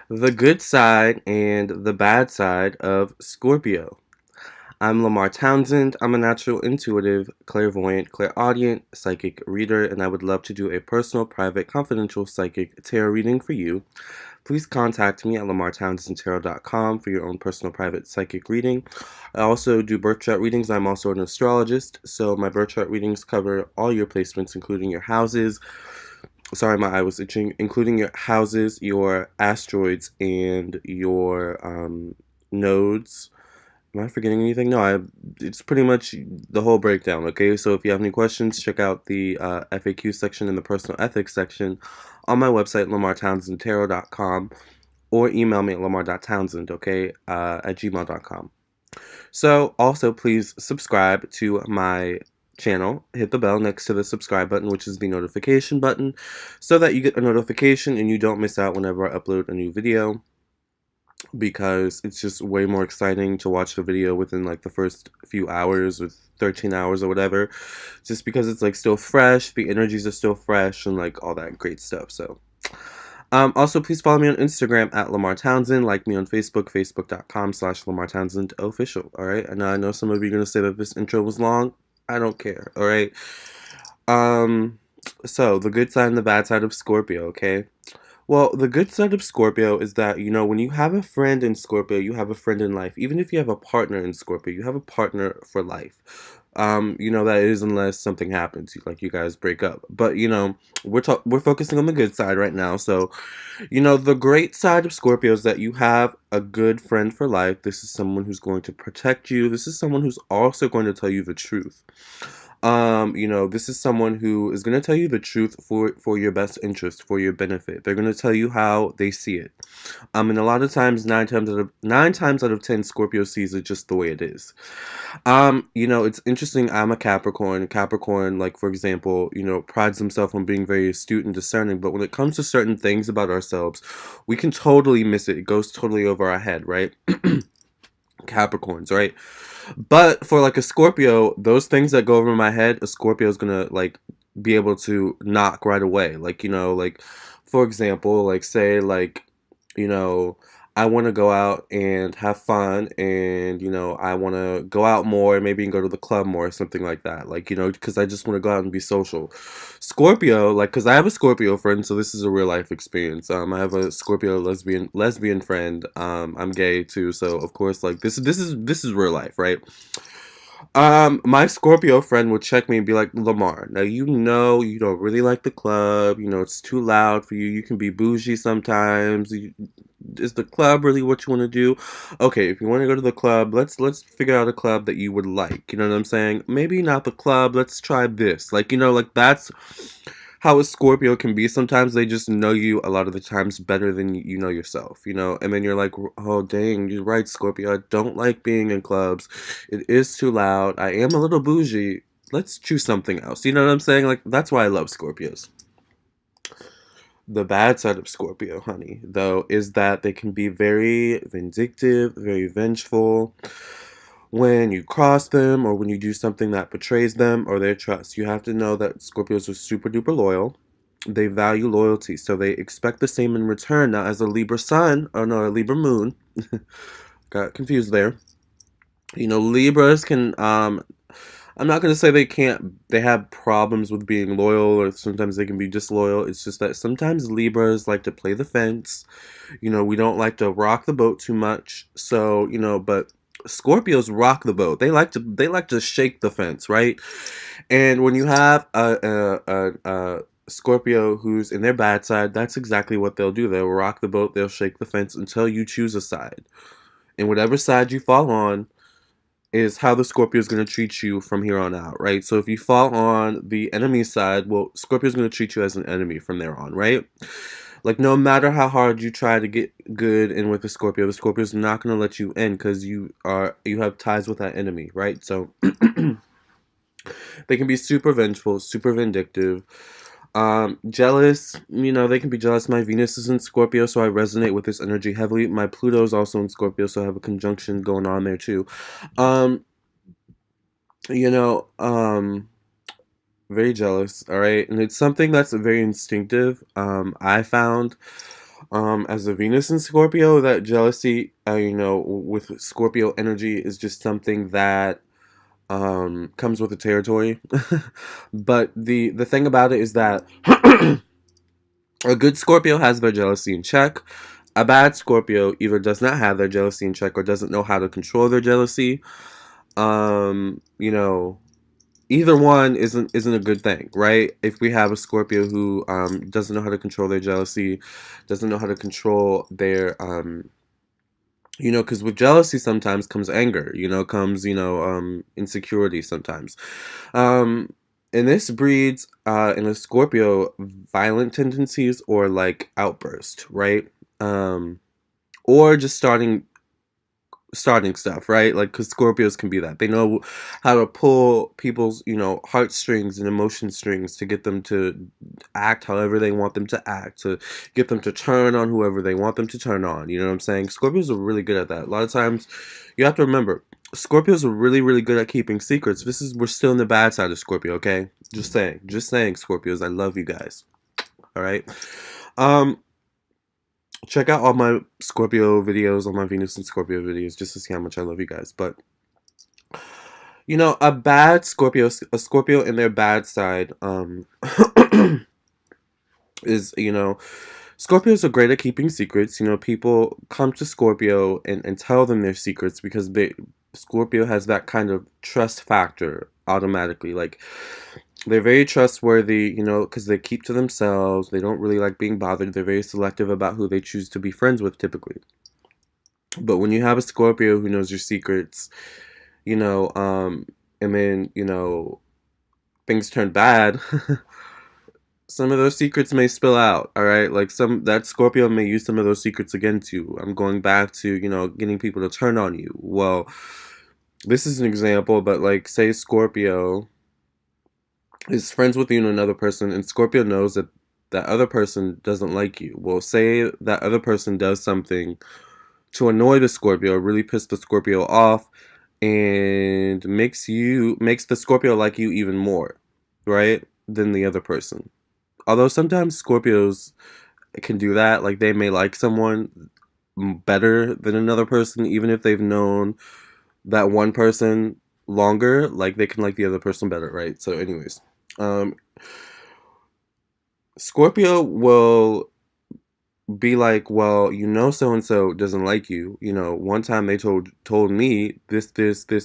The good side and the bad side of Scorpio. I'm Lamarr Townsend. I'm a natural intuitive, clairvoyant, clairaudient, psychic reader, and I would love to do a personal, private, confidential psychic tarot reading for you. Please contact me at lamarrtownsendtarot.com for your own personal, private psychic reading. I also do birth chart readings. I'm also an astrologist, so my birth chart readings cover all your placements, including your houses. Sorry, my eye was itching, including your houses, your asteroids, and your nodes. Am I forgetting anything? No, it's pretty much the whole breakdown, okay? So if you have any questions, check out the FAQ section and the personal ethics section on my website, lamarrtownsendtarot.com, or email me at lamar.townsend, okay, at gmail.com. So also please subscribe to my channel. Hit the bell next to the subscribe button, which is the notification button, so that you get a notification and you don't miss out whenever I upload a new video, because it's just way more exciting to watch the video within like the first few hours or 13 hours or whatever, just because it's like still fresh, the energies are still fresh, and like all that great stuff. So also, please follow me on Instagram at Lamarr Townsend. Like me on Facebook, facebook.com/Lamarr Townsend official. All right. And I know some of you are going to say that this intro was long. I don't care. All right. Um, so the good side and the bad side of Scorpio. Okay. Well, the good side of Scorpio is that, when you have a friend in Scorpio, you have a friend in life. Even if you have a partner in Scorpio, you have a partner for life. That is unless something happens, like you guys break up. But, we're focusing on the good side right now. So, the great side of Scorpio is that you have a good friend for life. This is someone who's going to protect you. This is someone who's also going to tell you the truth. This is someone who is going to tell you the truth for your best interest, for your benefit. They're going to tell you how they see it. And a lot of times, nine times out of 10, Scorpio sees it just the way it is. It's interesting. I'm a Capricorn. Capricorn, like for example, prides himself on being very astute and discerning. But when it comes to certain things about ourselves, we can totally miss it. It goes totally over our head, right? Capricorns, right? But for like a Scorpio, those things that go over my head, a Scorpio is gonna like be able to knock right away. Like, like for example, like say like, you know, I want to go out and have fun, and I want to go out more, maybe and go to the club more or something like that. Like, because I just want to go out and be social. Scorpio, like, because I have a Scorpio friend, so this is a real life experience. I have a Scorpio lesbian friend. I'm gay too, so of course, like this is real life, right? My Scorpio friend would check me and be like, Lamarr, now you don't really like the club. It's too loud for you. You can be bougie sometimes. Is the club really what you want to do? Okay, if you want to go to the club, let's figure out a club that you would like. You know what I'm saying? Maybe not the club. Let's try this. Like, like that's how a Scorpio can be. Sometimes they just know you a lot of the times better than you know yourself, and then you're like, oh dang, you're right, Scorpio, I don't like being in clubs. It is too loud. I am a little bougie. Let's choose something else. You know what I'm saying? Like, that's why I love Scorpios. The bad side of Scorpio, honey, though, is that they can be very vindictive, very vengeful. When you cross them or when you do something that betrays them or their trust, you have to know that Scorpios are super duper loyal. They value loyalty, so they expect the same in return. Now, as a Libra sun, or no, a Libra moon, got confused there. Libras can, I'm not going to say they have problems with being loyal, or sometimes they can be disloyal. It's just that sometimes Libras like to play the fence. We don't like to rock the boat too much. So, but Scorpios rock the boat. They like to shake the fence, right? And when you have a Scorpio who's in their bad side, that's exactly what they'll do. They'll rock the boat, they'll shake the fence until you choose a side. And whatever side you fall on is how the Scorpio is going to treat you from here on out, right? So if you fall on the enemy side, well, Scorpio is going to treat you as an enemy from there on, right? Like, no matter how hard you try to get good in with the Scorpio is not going to let you in because you have ties with that enemy, right? So they can be super vengeful, super vindictive, jealous. They can be jealous. My Venus is in Scorpio, so I resonate with this energy heavily. My Pluto is also in Scorpio, so I have a conjunction going on there too. Um, you know, um, very jealous. All right, and it's something that's very instinctive. I found. As a Venus in Scorpio, that jealousy, with Scorpio energy is just something that comes with the territory. But the thing about it is that a good Scorpio has their jealousy in check. A bad Scorpio either does not have their jealousy in check or doesn't know how to control their jealousy. You know, either one isn't a good thing, right? If we have a Scorpio who doesn't know how to control their jealousy, doesn't know how to control their because with jealousy sometimes comes anger, comes insecurity sometimes. Um, and this breeds in a Scorpio violent tendencies or like outburst, right? Um, or just starting stuff, right? Like, because Scorpios can be that. They know how to pull people's, heartstrings and emotion strings to get them to act however they want them to act, to get them to turn on whoever they want them to turn on. You know what I'm saying? Scorpios are really good at that. A lot of times, you have to remember, Scorpios are really, really good at keeping secrets. We're still in the bad side of Scorpio, okay? Just saying, Scorpios. I love you guys. All right. Um, Check out all my Scorpio videos, all my Venus and Scorpio videos, just to see how much I love you guys. But a bad Scorpio, a Scorpio in their bad side, is Scorpios are great at keeping secrets. People come to Scorpio and tell them their secrets because Scorpio has that kind of trust factor automatically. Like, they're very trustworthy, because they keep to themselves. They don't really like being bothered. They're very selective about who they choose to be friends with, typically. But when you have a Scorpio who knows your secrets, and then, things turn bad, some of those secrets may spill out, all right? Like, that Scorpio may use some of those secrets against you. I'm going back to, getting people to turn on you. Well, this is an example, but like, say Scorpio is friends with you and another person, and Scorpio knows that that other person doesn't like you. Well, say that other person does something to annoy the Scorpio, really piss the Scorpio off, and makes the Scorpio like you even more, right? Than the other person. Although sometimes Scorpios can do that, like they may like someone better than another person, even if they've known that one person longer, like they can like the other person better, right? So, anyways, um, Scorpio will be like, well, so and so doesn't like you. One time they told me this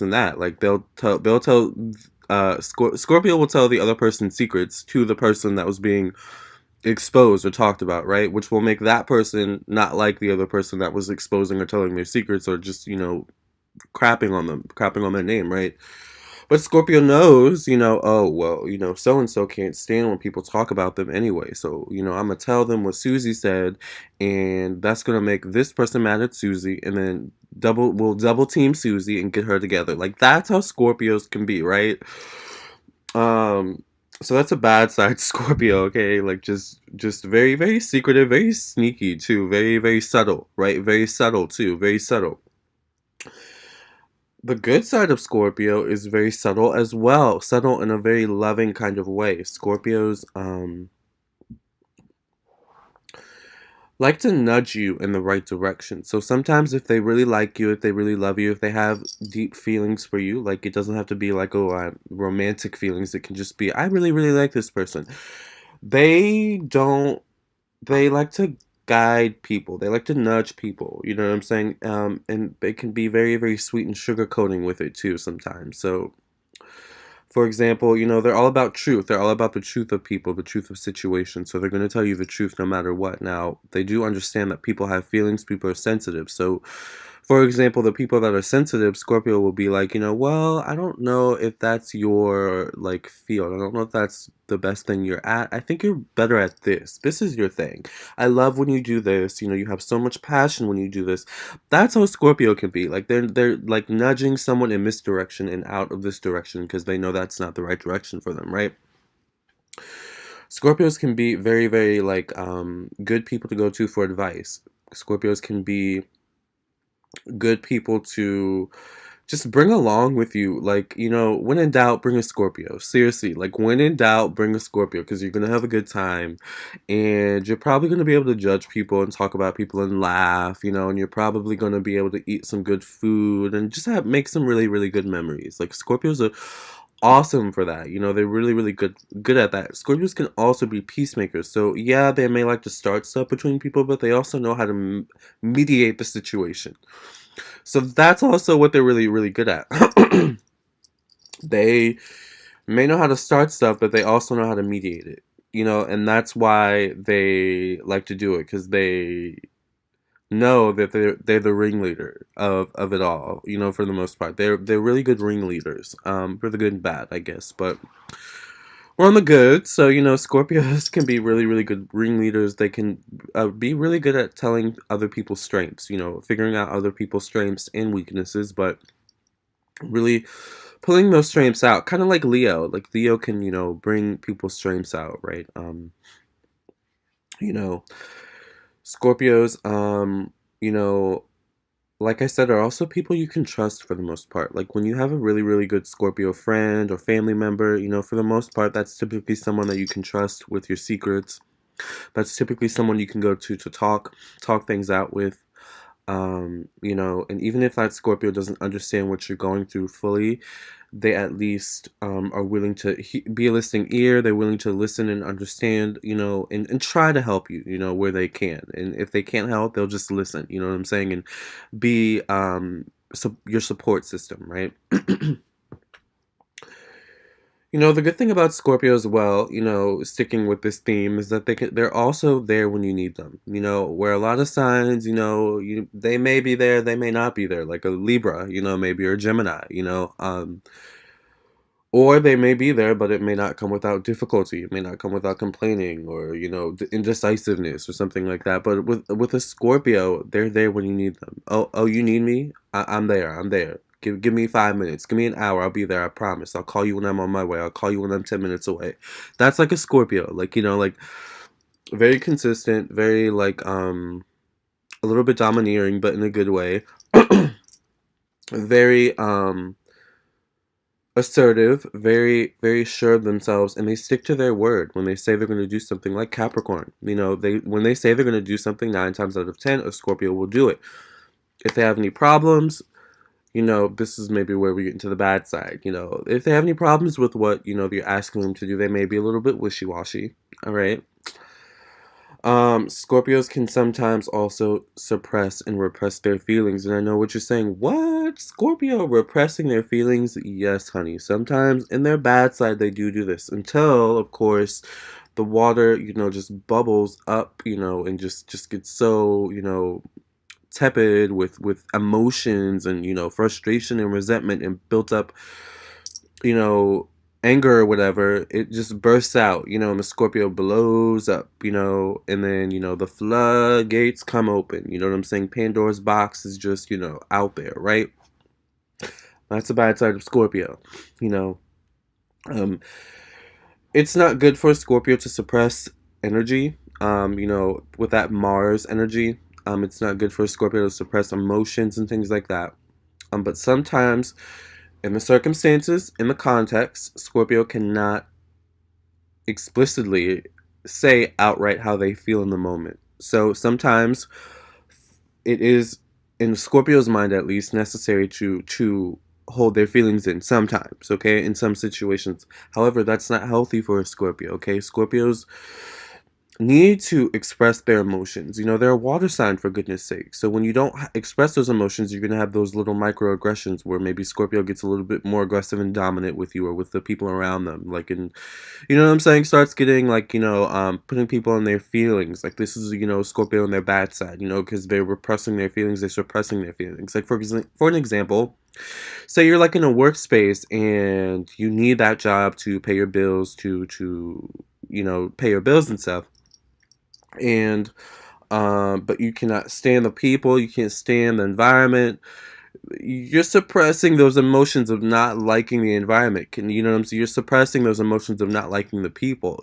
and that. Like, they'll tell Scorpio will tell the other person's secrets to the person that was being exposed or talked about, right? Which will make that person not like the other person that was exposing or telling their secrets, or just crapping on their name, right? But Scorpio knows, oh, well, so and so can't stand when people talk about them anyway. So, I'm going to tell them what Susie said, and that's going to make this person mad at Susie, and then we'll double team Susie and get her together. Like, that's how Scorpios can be, right? So that's a bad side Scorpio, okay? Like, just very, very secretive, very sneaky too, very, very subtle, right? Very subtle too, very subtle. The good side of Scorpio is very subtle as well, subtle in a very loving kind of way. Scorpios like to nudge you in the right direction. So sometimes if they really like you, if they really love you, if they have deep feelings for you, like, it doesn't have to be like, oh, romantic feelings. It can just be, I really, really like this person. They don't, they like to guide people. They like to nudge people. You know what I'm saying? And they can be very, very sweet and sugarcoating with it too sometimes. So, for example, they're all about truth. They're all about the truth of people, the truth of situations. So they're going to tell you the truth no matter what. Now, they do understand that people have feelings, people are sensitive. So, for example, the people that are sensitive, Scorpio will be like, well, I don't know if that's your, like, field. I don't know if that's the best thing you're at. I think you're better at this. This is your thing. I love when you do this. You have so much passion when you do this. That's how Scorpio can be. Like, they're like nudging someone in this direction and out of this direction because they know that's not the right direction for them, right? Scorpios can be very, very, like, good people to go to for advice. Scorpios can be good people to just bring along with you, like, when in doubt, bring a Scorpio. Seriously, like, when in doubt, bring a Scorpio, because you're gonna have a good time, and you're probably gonna be able to judge people and talk about people and laugh, and you're probably gonna be able to eat some good food and just make some really, really good memories. Like, Scorpios are awesome for that. They're really, really good at that. Scorpios can also be peacemakers. So yeah, they may like to start stuff between people, but they also know how to mediate the situation. So that's also what they're really, really good at. They may know how to start stuff, but they also know how to mediate it. And that's why they like to do it, because they know that they're the ringleader of it all. For the most part, they're really good ringleaders. For the good and bad, I guess. But we're on the good, so Scorpios can be really, really good ringleaders. They can be really good at telling other people's strengths. Figuring out other people's strengths and weaknesses, but really pulling those strengths out, kind of like Leo. Like Leo can, bring people's strengths out, right? You know, Scorpios, like I said, are also people you can trust for the most part. Like when you have a really, really good Scorpio friend or family member, for the most part, that's typically someone that you can trust with your secrets. That's typically someone you can go to talk things out with. And even if that Scorpio doesn't understand what you're going through fully, they at least are willing to be a listening ear. They're willing to listen and understand, and try to help you, where they can. And if they can't help, they'll just listen, you know what I'm saying? And be your support system, right? The good thing about Scorpio as well, sticking with this theme, is that they're also there when you need them. Where a lot of signs, they may be there, they may not be there, like a Libra, maybe, or a Gemini, or they may be there, but it may not come without difficulty. It may not come without complaining, or indecisiveness or something like that. But with a Scorpio, they're there when you need them. Oh, you need me? I'm there. I'm there. Give me 5 minutes. Give me an hour. I'll be there. I promise. I'll call you when I'm on my way. I'll call you when I'm 10 minutes away. That's like a Scorpio. Like like very consistent. Very like a little bit domineering, but in a good way. Very assertive, very, very sure of themselves, and they stick to their word when they say they're going to do something. Like Capricorn, when they say they're going to do something, 9 times out of 10, a Scorpio will do it. If they have any problems, this is maybe where we get into the bad side. If they have any problems with what you're asking them to do, they may be a little bit wishy-washy. All right. Scorpios can sometimes also suppress and repress their feelings. And I know what you're saying. What? Scorpio repressing their feelings? Yes, honey. Sometimes in their bad side, they do this. Until, of course, the water, just bubbles up, and just gets so, tepid with emotions and, frustration and resentment and built up, anger or whatever. It just bursts out, and the Scorpio blows up, and then, the floodgates come open, you know what I'm saying? Pandora's box is just, out there, right? That's the bad side of Scorpio, it's not good for a Scorpio to suppress energy, with that Mars energy. It's not good for a Scorpio to suppress emotions and things like that. But sometimes, in the circumstances, in the context, Scorpio cannot explicitly say outright how they feel in the moment. So sometimes it is, in Scorpio's mind at least, necessary to hold their feelings in sometimes, okay, in some situations. However, that's not healthy for a Scorpio, okay? Scorpios need to express their emotions. They're a water sign, for goodness sake. So when you don't express those emotions, you're going to have those little microaggressions where maybe Scorpio gets a little bit more aggressive and dominant with you or with the people around them. Like, you know what I'm saying? Starts getting like, putting people in their feelings. Like this is, Scorpio on their bad side, because they're repressing their feelings. They're suppressing their feelings. Like for an example, say you're like in a workspace and you need that job to pay your bills, to pay your bills and stuff. And but you cannot stand the people, you can't stand the environment. You're suppressing those emotions of not liking the environment. You know what I'm saying? You're suppressing those emotions of not liking the people,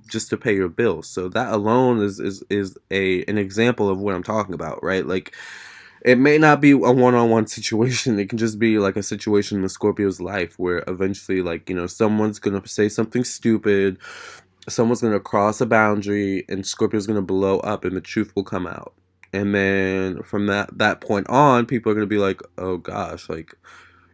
just to pay your bills. So that alone is an example of what I'm talking about, right? Like It may not be a one-on-one situation. It can just be like a situation in the Scorpio's life where eventually, like, someone's gonna say something stupid, someone's gonna cross a boundary, and Scorpio's gonna blow up, and the truth will come out. And then from that point on, people are gonna be like, "Oh gosh, like,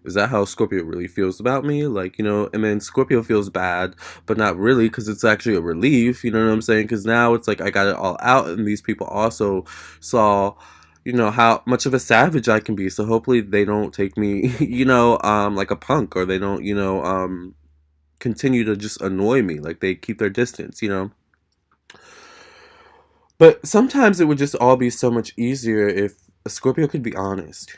is that how Scorpio really feels about me?" Like, and then Scorpio feels bad, but not really, because it's actually a relief. You know what I'm saying? Because now it's like I got it all out, and these people also saw, how much of a savage I can be. So hopefully they don't take me, like a punk, or they don't, continue to just annoy me. Like they keep their distance. But sometimes it would just all be so much easier if a Scorpio could be honest,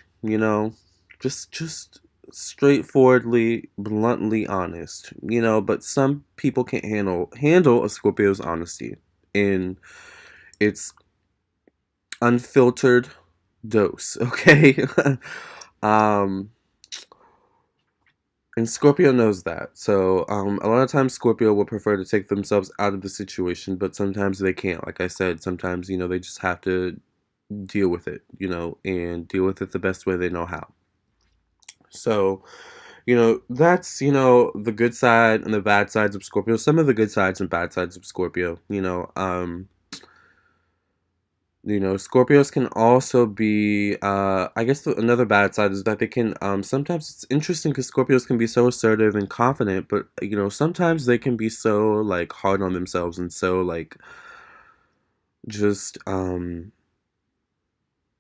just straightforwardly, bluntly honest, but some people can't handle a Scorpio's honesty in its unfiltered dose, okay? um and Scorpio knows that. So, a lot of times Scorpio will prefer to take themselves out of the situation, but sometimes they can't. Like I said, sometimes, they just have to deal with it, and deal with it the best way they know how. So, that's, the good side and the bad sides of Scorpio. Some of the good sides and bad sides of Scorpio, Scorpios can also be, I guess another bad side is that they can, sometimes it's interesting because Scorpios can be so assertive and confident, but, sometimes they can be so, like, hard on themselves and so, like, just,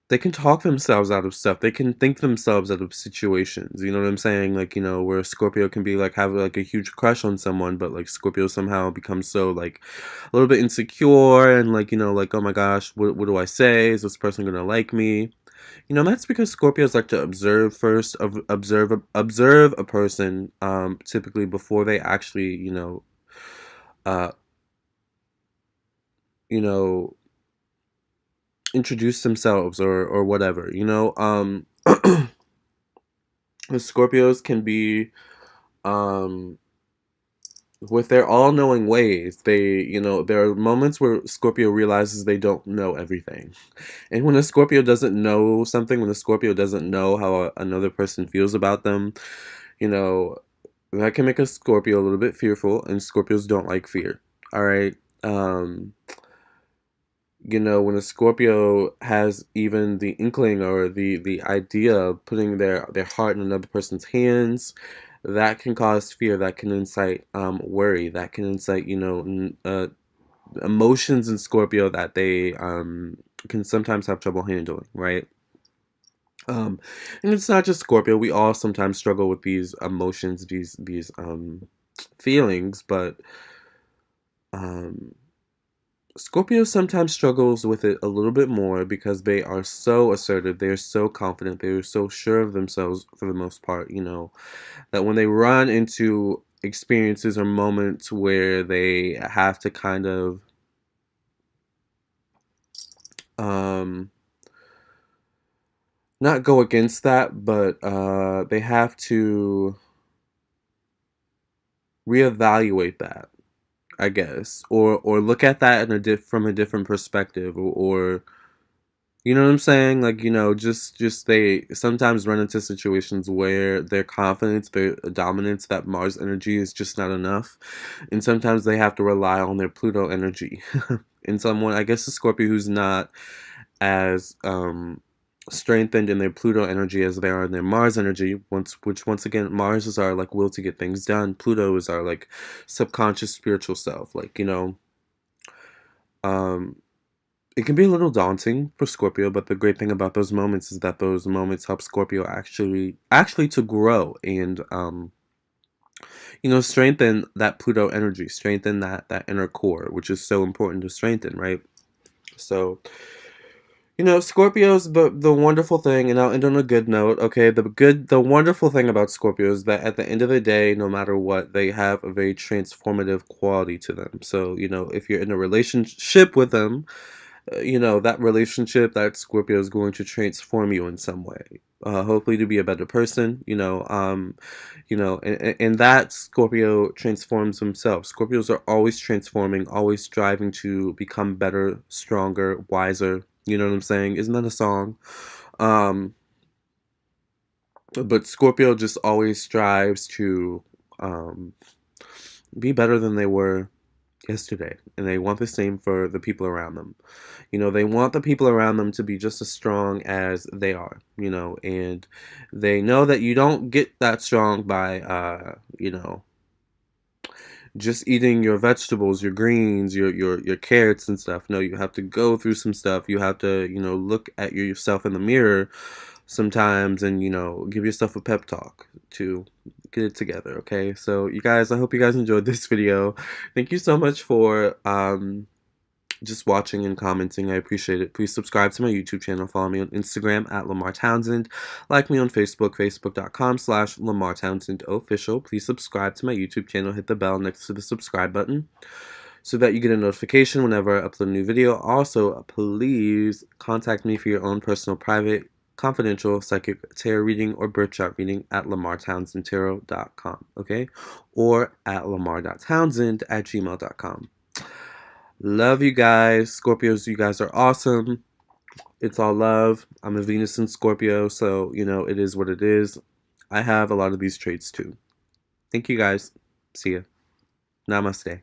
they can talk themselves out of stuff. They can think themselves out of situations. You know what I'm saying? Like, where Scorpio can be like have like a huge crush on someone, but like Scorpio somehow becomes so like a little bit insecure and like, like, oh my gosh, what do I say? Is this person gonna like me? That's because Scorpios like to observe first, observe a person, typically before they actually, uh, you know, introduce themselves or whatever. The Scorpios can be, um with their all-knowing ways. There are moments where Scorpio realizes they don't know everything. And when a Scorpio doesn't know something, when a Scorpio doesn't know how another person feels about them, you know that can make a Scorpio a little bit fearful, and Scorpios don't like fear. All right. When a Scorpio has even the inkling or the idea of putting their heart in another person's hands, that can cause fear. That can incite worry. That can incite emotions in Scorpio that they can sometimes have trouble handling. Right. Um, and it's not just Scorpio. We all sometimes struggle with these emotions, these feelings, but um Scorpio sometimes struggles with it a little bit more because they are so assertive, they are so confident, they are so sure of themselves for the most part, that when they run into experiences or moments where they have to kind of um not go against that, but they have to reevaluate that, I guess, or look at that in from a different perspective, or you know what I'm saying? Like, just they sometimes run into situations where their confidence, their dominance, that Mars energy is just not enough. And sometimes they have to rely on their Pluto energy. And someone, I guess, a Scorpio who's not as strengthened in their Pluto energy as they are in their Mars energy, which once again, Mars is our like will to get things done. Pluto is our like subconscious spiritual self. Like, um it can be a little daunting for Scorpio, but the great thing about those moments is that those moments help Scorpio actually to grow and strengthen that Pluto energy, strengthen that inner core, which is so important to strengthen, right? So, Scorpios, the wonderful thing, and I'll end on a good note, okay? The wonderful thing about Scorpios is that at the end of the day, no matter what, they have a very transformative quality to them. So, if you're in a relationship with them, that relationship, that Scorpio is going to transform you in some way. Hopefully to be a better person, and that Scorpio transforms himself. Scorpios are always transforming, always striving to become better, stronger, wiser. You know what I'm saying? Isn't that a song? Um, but Scorpio just always strives to be better than they were yesterday, and they want the same for the people around them. They want the people around them to be just as strong as they are, and they know that you don't get that strong by just eating your vegetables, your greens, your carrots and stuff. No, you have to go through some stuff. You have to, look at yourself in the mirror sometimes and, give yourself a pep talk to get it together, okay? So, you guys, I hope you guys enjoyed this video. Thank you so much for just watching and commenting. I appreciate it. Please subscribe to my YouTube channel. Follow me on Instagram at Lamarr Townsend. Like me on Facebook, facebook.com/Lamarr Townsend Official. Please subscribe to my YouTube channel. Hit the bell next to the subscribe button so that you get a notification whenever I upload a new video. Also, please contact me for your own personal, private, confidential psychic tarot reading or birth chart reading at lamarrtownsendtarot.com, okay? Or at lamar.townsend@gmail.com. Love you guys. Scorpios, you guys are awesome. It's all love. I'm a Venus in Scorpio, so, it is what it is. I have a lot of these traits too. Thank you guys. See ya. Namaste.